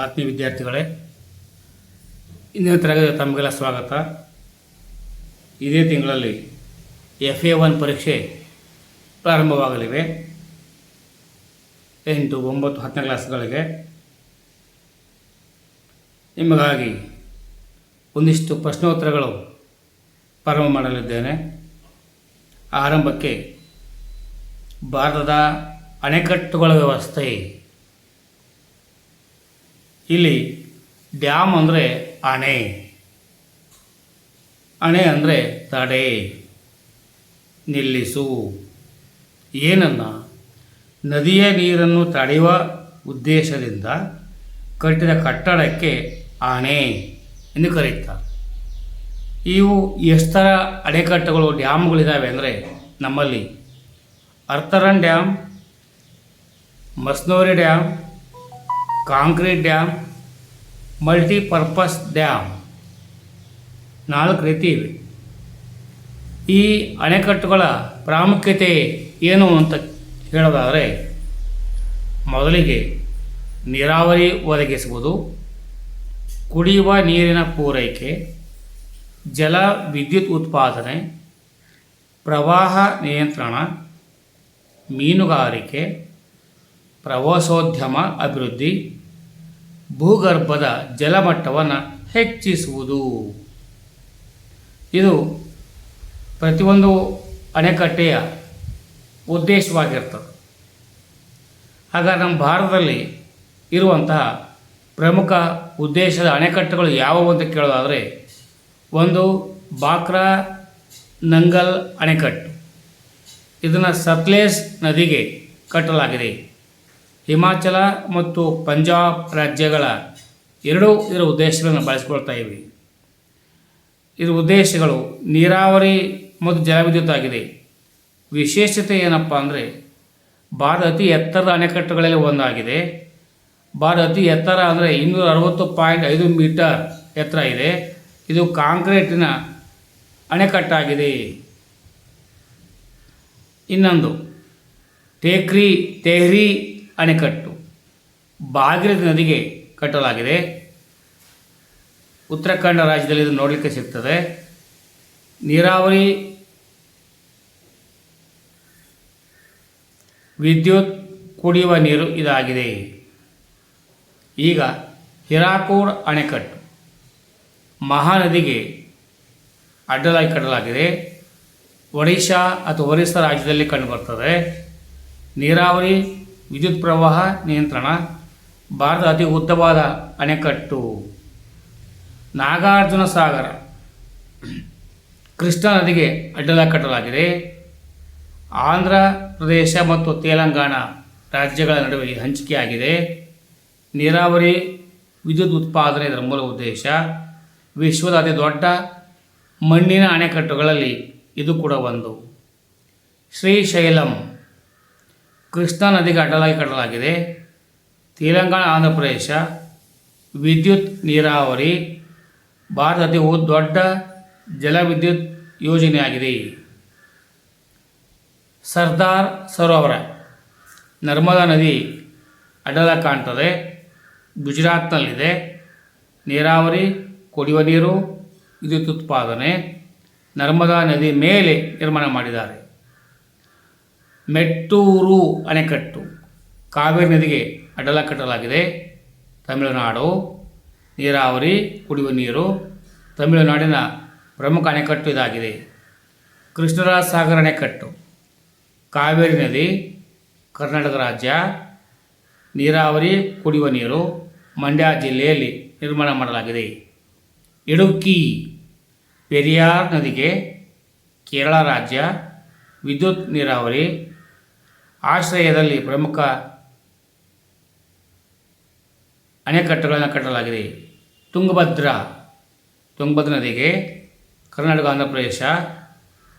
ಆತ್ಮೀಯ ವಿದ್ಯಾರ್ಥಿಗಳೇ, ಇಂದಿನ ತರಗತಿ ತಮಗೆಲ್ಲ ಸ್ವಾಗತ. ಇದೇ ತಿಂಗಳಲ್ಲಿ FA1 ಪರೀಕ್ಷೆ ಪ್ರಾರಂಭವಾಗಲಿವೆ. 8, 9, 10ನೇ ಕ್ಲಾಸ್ಗಳಿಗೆ ನಿಮಗಾಗಿ ಒಂದಿಷ್ಟು ಪ್ರಶ್ನೋತ್ತರಗಳು ಪ್ರಾರಂಭ ಮಾಡಲಿದ್ದೇನೆ. ಆರಂಭಕ್ಕೆ ಭಾರತದ ಅಣೆಕಟ್ಟುಗಳ ವ್ಯವಸ್ಥೆ. ಇಲ್ಲಿ ಡ್ಯಾಮ್ ಅಂದರೆ ಅಣೆ, ಅಣೆ ಅಂದರೆ ತಡೆ, ನಿಲ್ಲಿಸು. ಏನನ್ನು ನದಿಯ ನೀರನ್ನು ತಡೆಯುವ ಉದ್ದೇಶದಿಂದ ಕಟ್ಟಿದ ಕಟ್ಟಡಕ್ಕೆ ಅಣೆ ಎಂದು ಕರೆಯುತ್ತಾರೆ. ಇವು ಎಷ್ಟು ಥರ ಅಣೆಕಟ್ಟುಗಳು ಡ್ಯಾಮ್ಗಳಿದ್ದಾವೆ ಅಂದರೆ, ನಮ್ಮಲ್ಲಿ earthen dam, masonry dam, concrete dam, multipurpose dam, 4 ರೀತಿ ಇವೆ. ಈ ಅಣೆಕಟ್ಟುಗಳ ಪ್ರಾಮುಖ್ಯತೆ ಏನು ಅಂತ ಹೇಳೋದಾದರೆ, ಮೊದಲಿಗೆ ನೀರಾವರಿ ಒದಗಿಸುವುದು, ಕುಡಿಯುವ ನೀರಿನ ಪೂರೈಕೆ, ಜಲ ವಿದ್ಯುತ್ ಉತ್ಪಾದನೆ, ಪ್ರವಾಹ ನಿಯಂತ್ರಣ, ಮೀನುಗಾರಿಕೆ, ಪ್ರವಾಸೋದ್ಯಮ ಅಭಿವೃದ್ಧಿ, ಭೂಗರ್ಭದ ಜಲಮಟ್ಟವನ್ನು ಹೆಚ್ಚಿಸುವುದು. ಇದು ಪ್ರತಿಯೊಂದು ಅಣೆಕಟ್ಟೆಯ ಉದ್ದೇಶವಾಗಿರ್ತದೆ. ಹಾಗಾಗಿ ನಮ್ಮ ಭಾರತದಲ್ಲಿ ಇರುವಂತಹ ಪ್ರಮುಖ ಉದ್ದೇಶದ ಅಣೆಕಟ್ಟುಗಳು ಯಾವುವು ಅಂತ ಕೇಳೋದಾದರೆ, ಒಂದು ಬಾಕ್ರಾ ನಂಗಲ್ ಅಣೆಕಟ್ಟು. ಇದನ್ನು ಸತ್ಲೇಜ್ ನದಿಗೆ ಕಟ್ಟಲಾಗಿದೆ. ಹಿಮಾಚಲ ಮತ್ತು ಪಂಜಾಬ್ ರಾಜ್ಯಗಳ ಎರಡೂ ಇದರ ಉದ್ದೇಶಗಳನ್ನು ಬಳಸಿಕೊಳ್ತಾ ಇವೆ. ಇದರ ಉದ್ದೇಶಗಳು ನೀರಾವರಿ ಮತ್ತು ಜಲವಿದ್ಯುತ್ ಆಗಿದೆ. ವಿಶೇಷತೆ ಏನಪ್ಪ ಅಂದರೆ, ಭಾರತ ಅತಿ ಎತ್ತರದ ಅಣೆಕಟ್ಟುಗಳಲ್ಲಿ ಒಂದಾಗಿದೆ. ಭಾರತ ಅತಿ ಎತ್ತರ ಅಂದರೆ 260.5 ಮೀಟರ್ ಎತ್ತರ ಇದೆ. ಇದು ಕಾಂಕ್ರೀಟಿನ ಅಣೆಕಟ್ಟಾಗಿದೆ. ಇನ್ನೊಂದು ತೆಹ್ರಿ ಅಣೆಕಟ್ಟು, ಭಾಗೀರಥಿ ನದಿಗೆ ಕಟ್ಟಲಾಗಿದೆ. ಉತ್ತರಾಖಂಡ ರಾಜ್ಯದಲ್ಲಿ ಇದು ನೋಡಲಿಕ್ಕೆ ಸಿಗ್ತದೆ. ನೀರಾವರಿ, ವಿದ್ಯುತ್, ಕುಡಿಯುವ ನೀರು ಇದಾಗಿದೆ. ಈಗ ಹಿರಾಕೂಡ್ ಅಣೆಕಟ್ಟು ಮಹಾನದಿಗೆ ಅಡ್ಡಲಾಗಿ ಕಟ್ಟಲಾಗಿದೆ. ಒಡಿಶಾ ಅಥವಾ ಒರಿಸ್ಸಾ ರಾಜ್ಯದಲ್ಲಿ ಕಂಡುಬರ್ತದೆ. ನೀರಾವರಿ, ವಿದ್ಯುತ್ ಪ್ರವಾಹ ನಿಯಂತ್ರಣ, ಭಾರತದ ಅತಿ ಉದ್ದವಾದ ಅಣೆಕಟ್ಟು. ನಾಗಾರ್ಜುನ ಸಾಗರ ಕೃಷ್ಣಾ ನದಿಗೆ ಅಡ್ಡಲಾಗಿ ಕಟ್ಟಲಾಗಿದೆ. ಆಂಧ್ರ ಪ್ರದೇಶ ಮತ್ತು ತೆಲಂಗಾಣ ರಾಜ್ಯಗಳ ನಡುವೆ ಹಂಚಿಕೆಯಾಗಿದೆ. ನೀರಾವರಿ, ವಿದ್ಯುತ್ ಉತ್ಪಾದನೆ ಇದರ ಮೂಲ ಉದ್ದೇಶ. ವಿಶ್ವದ ಅತಿ ದೊಡ್ಡ ಮಣ್ಣಿನ ಅಣೆಕಟ್ಟುಗಳಲ್ಲಿ ಇದು ಕೂಡ ಒಂದು. ಶ್ರೀಶೈಲಂ ಕೃಷ್ಣಾ ನದಿಗೆ ಅಡ್ಡಲಾಗಿ ಕಟ್ಟಲಾಗಿದೆ. ತೆಲಂಗಾಣ, ಆಂಧ್ರ ಪ್ರದೇಶ. ವಿದ್ಯುತ್, ನೀರಾವರಿ, ಭಾರತದ ಅತಿ ದೊಡ್ಡ ಜಲವಿದ್ಯುತ್ ಯೋಜನೆಯಾಗಿದೆ. ಸರ್ದಾರ್ ಸರೋವರ ನರ್ಮದಾ ನದಿ ಅಡ್ಡಲಾಗಿ ಕಾಣ್ತದೆ, ಗುಜರಾತ್ನಲ್ಲಿದೆ. ನೀರಾವರಿ, ಕುಡಿಯುವ ನೀರು, ವಿದ್ಯುತ್ ಉತ್ಪಾದನೆ, ನರ್ಮದಾ ನದಿ ಮೇಲೆ ನಿರ್ಮಾಣ ಮಾಡಿದ್ದಾರೆ. ಮೆಟ್ಟೂರು ಅಣೆಕಟ್ಟು ಕಾವೇರಿ ನದಿಗೆ ಅಡ್ಡಲಾಗಿ ಕಟ್ಟಲಾಗಿದೆ, ತಮಿಳುನಾಡು. ನೀರಾವರಿ, ಕುಡಿಯುವ ನೀರು, ತಮಿಳುನಾಡಿನ ಪ್ರಮುಖ ಅಣೆಕಟ್ಟು ಇದಾಗಿದೆ. ಕೃಷ್ಣರಾಜ ಸಾಗರ ಅಣೆಕಟ್ಟು ಕಾವೇರಿ ನದಿ, ಕರ್ನಾಟಕ ರಾಜ್ಯ. ನೀರಾವರಿ, ಕುಡಿಯುವ ನೀರು, ಮಂಡ್ಯ ಜಿಲ್ಲೆಯಲ್ಲಿ ನಿರ್ಮಾಣ ಮಾಡಲಾಗಿದೆ. ಇಡುಕ್ಕಿ ಪೆರಿಯಾರ್ ನದಿಗೆ, ಕೇರಳ ರಾಜ್ಯ. ವಿದ್ಯುತ್, ನೀರಾವರಿ ಆಶ್ರಯದಲ್ಲಿ ಪ್ರಮುಖ ಅಣೆಕಟ್ಟುಗಳನ್ನು ಕಟ್ಟಲಾಗಿದೆ. ತುಂಗಭದ್ರಾ ನದಿಗೆ, ಕರ್ನಾಟಕ, ಆಂಧ್ರ ಪ್ರದೇಶ.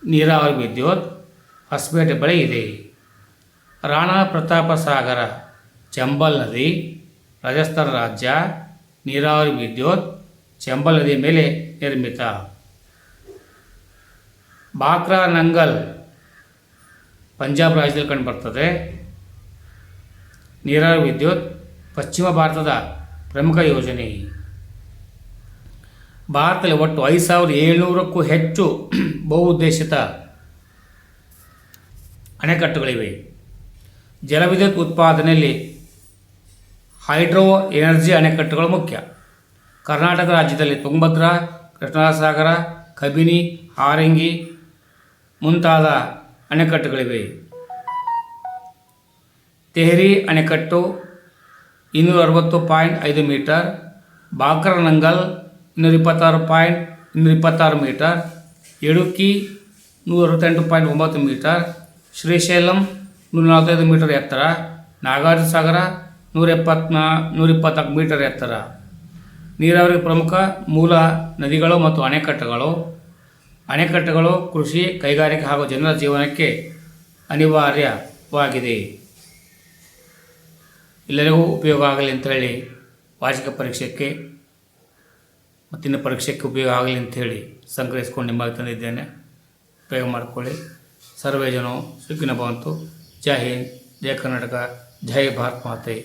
ನೀರಾವರಿ, ವಿದ್ಯುತ್, ಹೊಸಪೇಟೆ ಬಳಿ ಇದೆ. ರಾಣಾ ಪ್ರತಾಪ ಸಾಗರ ಚಂಬಲ್ ನದಿ, ರಾಜಸ್ಥಾನ ರಾಜ್ಯ. ನೀರಾವರಿ, ವಿದ್ಯುತ್, ಚಂಬಲ್ ನದಿ ಮೇಲೆ ನಿರ್ಮಿತ. ಬಾಕ್ರಾ ನಂಗಲ್ ಪಂಜಾಬ್ ರಾಜ್ಯದಲ್ಲಿ ಕಂಡುಬರ್ತದೆ. ನೀರಾವರಿ, ವಿದ್ಯುತ್, ಪಶ್ಚಿಮ ಭಾರತದ ಪ್ರಮುಖ ಯೋಜನೆ. ಭಾರತದಲ್ಲಿ ಒಟ್ಟು 5700ಕ್ಕೂ ಹೆಚ್ಚು ಬಹುಉದ್ದೇಶಿತ ಅಣೆಕಟ್ಟುಗಳಿವೆ. ಜಲವಿದ್ಯುತ್ ಉತ್ಪಾದನೆಯಲ್ಲಿ ಹೈಡ್ರೋ ಎನರ್ಜಿ ಅಣೆಕಟ್ಟುಗಳು ಮುಖ್ಯ. ಕರ್ನಾಟಕ ರಾಜ್ಯದಲ್ಲಿ ತುಂಗಭದ್ರಾ, ಕೃಷ್ಣರಾಜಸಾಗರ, ಕಬಿನಿ, ಹಾರಂಗಿ ಮುಂತಾದ ಅಣೆಕಟ್ಟುಗಳಿವೆ. ತೆಹರಿ ಅಣೆಕಟ್ಟು 260.5 metre, Bhakra Nangal 226 metre, Idukki 168.9 metre, Srisailam 145 metre ಎತ್ತರ, ನಾಗಾರ್ಜುನ ಸಾಗರ 124 ಮೀಟರ್ ಎತ್ತರ. ನೀರಾವರಿ ಪ್ರಮುಖ ಮೂಲ ನದಿಗಳು ಮತ್ತು ಅಣೆಕಟ್ಟುಗಳು. ಅಣೆಕಟ್ಟುಗಳು ಕೃಷಿ, ಕೈಗಾರಿಕೆ ಹಾಗೂ ಜನರ ಜೀವನಕ್ಕೆ ಅನಿವಾರ್ಯವಾಗಿದೆ. ಎಲ್ಲರಿಗೂ ಉಪಯೋಗ ಆಗಲಿ ಅಂತೇಳಿ ವಾರ್ಷಿಕ ಪರೀಕ್ಷೆಗೆ ಮತ್ತಿನ್ನು ಪರೀಕ್ಷೆಗೆ ಉಪಯೋಗ ಆಗಲಿ ಅಂಥೇಳಿ ಸಂಗ್ರಹಿಸ್ಕೊಂಡು ನಿಮಗೆ ತಂದಿದ್ದೇನೆ. ಉಪಯೋಗ ಮಾಡಿಕೊಳ್ಳಿ. ಸರ್ವೇ ಜನೋ ಸುಖಿನೋ ಭವಂತು. ಜೈ ಹಿಂದ್, ಜೈ ಕರ್ನಾಟಕ, ಜೈ ಭಾರತ್ ಮಾತೆ.